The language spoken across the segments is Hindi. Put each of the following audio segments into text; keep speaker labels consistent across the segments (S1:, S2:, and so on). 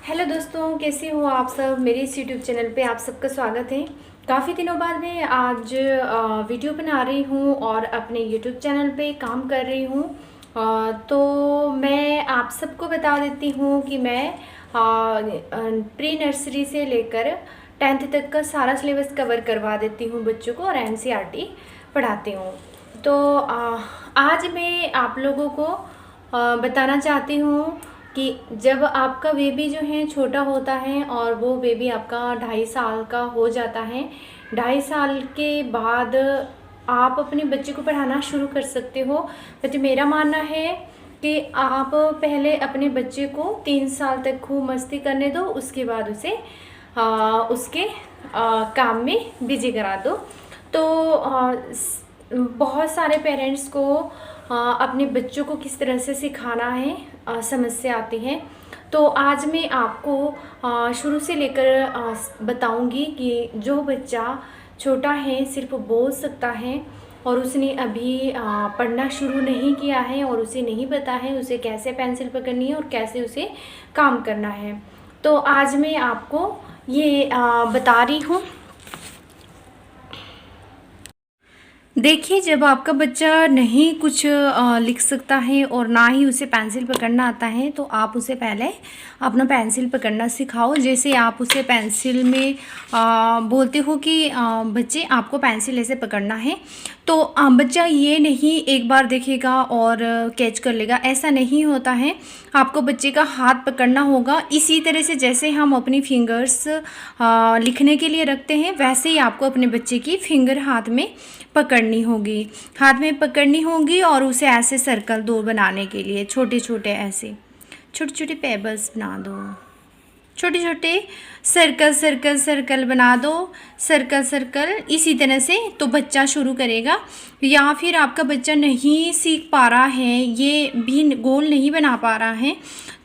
S1: हेलो दोस्तों, कैसे हो आप सब। मेरे इस यूट्यूब चैनल पे आप सबका स्वागत है। काफ़ी दिनों बाद मैं आज वीडियो बना रही हूँ और अपने यूट्यूब चैनल पे काम कर रही हूँ। तो मैं आप सबको बता देती हूँ कि मैं प्री नर्सरी से लेकर 10th तक का सारा सिलेबस कवर करवा देती हूँ बच्चों को और एनसीईआरटी पढ़ाती हूँ। तो आज मैं आप लोगों को बताना चाहती हूँ कि जब आपका बेबी जो है छोटा होता है और वो बेबी आपका 2.5 साल का हो जाता है, 2.5 साल के बाद आप अपने बच्चे को पढ़ाना शुरू कर सकते हो। तो मेरा मानना है कि आप पहले अपने बच्चे को 3 साल तक खूब मस्ती करने दो, उसके बाद उसे उसके काम में बिजी करा दो। तो बहुत सारे पेरेंट्स को अपने बच्चों को किस तरह से सिखाना है समस्या आती है। तो आज मैं आपको शुरू से लेकर बताऊंगी कि जो बच्चा छोटा है, सिर्फ बोल सकता है और उसने अभी पढ़ना शुरू नहीं किया है और उसे नहीं पता है उसे कैसे पेंसिल पकड़नी है और कैसे उसे काम करना है, तो आज मैं आपको ये बता रही हूँ। देखिए, जब आपका बच्चा नहीं कुछ लिख सकता है और ना ही उसे पेंसिल पकड़ना आता है, तो आप उसे पहले अपना पेंसिल पकड़ना सिखाओ। जैसे आप उसे पेंसिल में बोलते हो कि बच्चे आपको पेंसिल ऐसे पकड़ना है, तो बच्चा ये नहीं एक बार देखेगा और कैच कर लेगा, ऐसा नहीं होता है। आपको बच्चे का हाथ पकड़ना होगा इसी तरह से जैसे हम अपनी फिंगर्स लिखने के लिए रखते हैं, वैसे ही आपको अपने बच्चे की फिंगर हाथ में पकड़नी होगी, हाथ में पकड़नी होगी और उसे ऐसे सर्कल दो बनाने के लिए छोटे छोटे ऐसे छोटे छोटे पेबल्स बना दो, छोटे छोटे सर्कल सर्कल सर्कल बना दो, सर्कल सर्कल इसी तरह से तो बच्चा शुरू करेगा। या फिर आपका बच्चा नहीं सीख पा रहा है, ये भी गोल नहीं बना पा रहा है,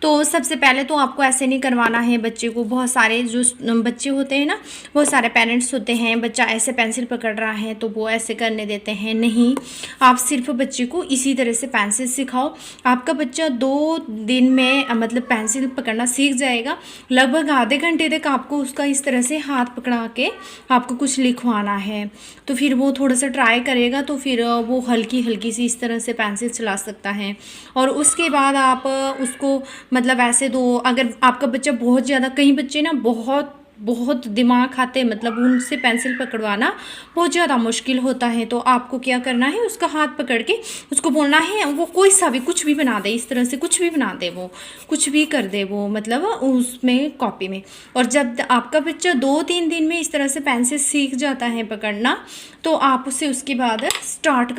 S1: तो सबसे पहले तो आपको ऐसे नहीं करवाना है बच्चे को। बहुत सारे जो बच्चे होते हैं ना, बहुत सारे पेरेंट्स होते हैं, बच्चा ऐसे पेंसिल पकड़ रहा है तो वो ऐसे करने देते हैं। नहीं, आप सिर्फ बच्चे को इसी तरह से पेंसिल सिखाओ। आपका बच्चा 2 दिन में मतलब पेंसिल पकड़ना सीख जाएगा। लगभग आधे घंटे तक आपको उसका इस तरह से हाथ पकड़ा के आपको कुछ लिखवाना है, तो फिर वो थोड़ा सा ट्राई करेगा, तो फिर वो हल्की हल्की सी इस तरह से पेंसिल चला सकता है। और उसके बाद आप उसको मतलब ऐसे दो। अगर आपका बच्चा बहुत ज़्यादा, कई बच्चे ना बहुत बहुत दिमाग खाते हैं, मतलब उनसे पेंसिल पकड़वाना बहुत ज़्यादा मुश्किल होता है, तो आपको क्या करना है, उसका हाथ पकड़ के उसको बोलना है वो कोई सा भी कुछ भी बना दे, इस तरह से कुछ भी बना दे, वो कुछ भी कर दे वो, मतलब उसमें कॉपी में। और जब आपका बच्चा 2-3 दिन में इस तरह से पेंसिल सीख जाता है पकड़ना, तो आप उसे उसके बाद स्टार्ट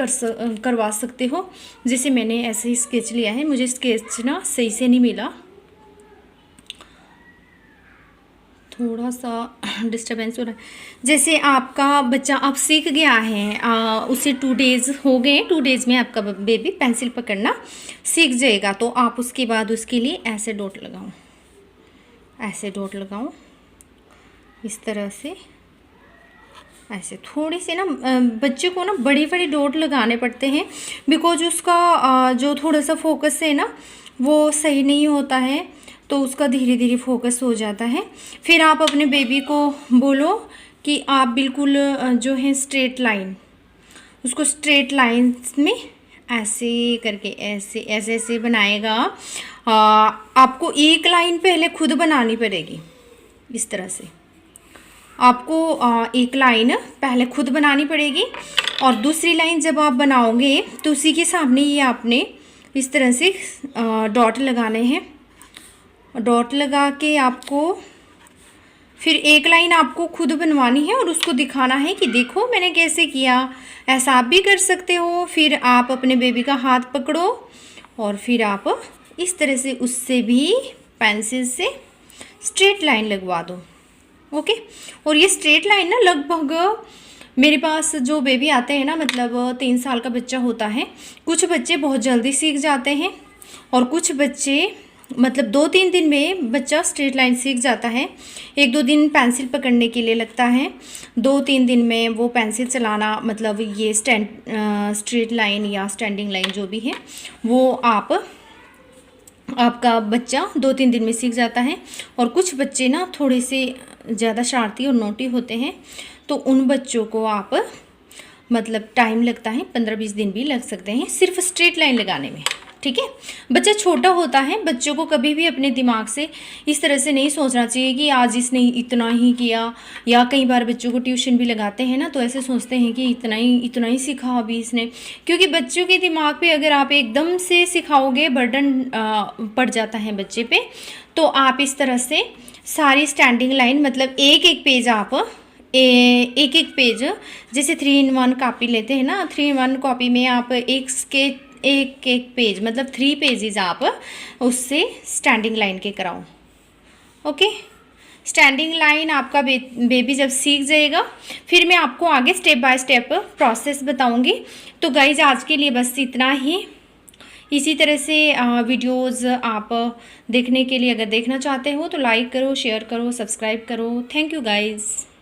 S1: करवा सकते हो। जैसे मैंने ऐसे ही स्केच लिया है, मुझे स्केच ना सही से नहीं मिला, थोड़ा सा डिस्टरबेंस हो रहा है। जैसे आपका बच्चा अब सीख गया है, उसे 2 डेज़ हो गए, 2 डेज़ में आपका बेबी पेंसिल पकड़ना सीख जाएगा, तो आप उसके बाद उसके लिए ऐसे डॉट लगाओ, ऐसे डॉट लगाओ इस तरह से। ऐसे थोड़ी सी ना बच्चे को ना बड़ी बड़ी डॉट लगाने पड़ते हैं, बिकॉज उसका जो थोड़ा सा फोकस है ना वो सही नहीं होता है, तो उसका धीरे धीरे फोकस हो जाता है। फिर आप अपने बेबी को बोलो कि आप बिल्कुल जो है स्ट्रेट लाइन, उसको स्ट्रेट लाइंस में ऐसे करके ऐसे ऐसे ऐसे बनाएगा। आपको एक लाइन पहले खुद बनानी पड़ेगी, इस तरह से आपको एक लाइन पहले खुद बनानी पड़ेगी, और दूसरी लाइन जब आप बनाओगे तो उसी के सामने ये आपने इस तरह से डॉट लगाने हैं। डॉट लगा के आपको फिर एक लाइन आपको खुद बनवानी है और उसको दिखाना है कि देखो मैंने कैसे किया। ऐसा आप भी कर सकते हो। फिर आप अपने बेबी का हाथ पकड़ो और फिर आप इस तरह से उससे भी पेंसिल से स्ट्रेट लाइन लगवा दो। ओके, और ये स्ट्रेट लाइन ना लगभग मेरे पास जो बेबी आते हैं ना, मतलब 3 साल का बच्चा होता है, कुछ बच्चे बहुत जल्दी सीख जाते हैं और कुछ बच्चे मतलब 2-3 दिन में बच्चा स्ट्रेट लाइन सीख जाता है। 1-2 दिन पेंसिल पकड़ने के लिए लगता है, 2-3 दिन में वो पेंसिल चलाना, मतलब ये स्ट्रेट लाइन या स्टैंडिंग लाइन जो भी है वो आप आपका बच्चा 2-3 दिन में सीख जाता है। और कुछ बच्चे ना थोड़े से ज़्यादा शरारती और नोटी होते हैं, तो उन बच्चों को आप मतलब टाइम लगता है, 15-20 दिन भी लग सकते हैं सिर्फ स्ट्रेट लाइन लगाने में, ठीक है। बच्चा छोटा होता है, बच्चों को कभी भी अपने दिमाग से इस तरह से नहीं सोचना चाहिए कि आज इसने इतना ही किया, या कई बार बच्चों को ट्यूशन भी लगाते हैं ना, तो ऐसे सोचते हैं कि इतना ही सीखा अभी इसने, क्योंकि बच्चों के दिमाग पे अगर आप एकदम से सिखाओगे, बर्डन पड़ जाता है बच्चे पे। तो आप इस तरह से सारी स्टैंडिंग लाइन, मतलब एक एक पेज आप एक एक पेज, जैसे 3-in-1 कॉपी लेते हैं ना, 3-in-1 कॉपी में आप एक पेज मतलब 3 पेजेस आप उससे स्टैंडिंग लाइन के कराओ। ओके, स्टैंडिंग लाइन आपका बेबी जब सीख जाएगा, फिर मैं आपको आगे स्टेप बाय स्टेप प्रोसेस बताऊंगी। तो गाइज आज के लिए बस इतना ही। इसी तरह से वीडियोस आप देखने के लिए, अगर देखना चाहते हो तो लाइक करो, शेयर करो, सब्सक्राइब करो। Thank you guys.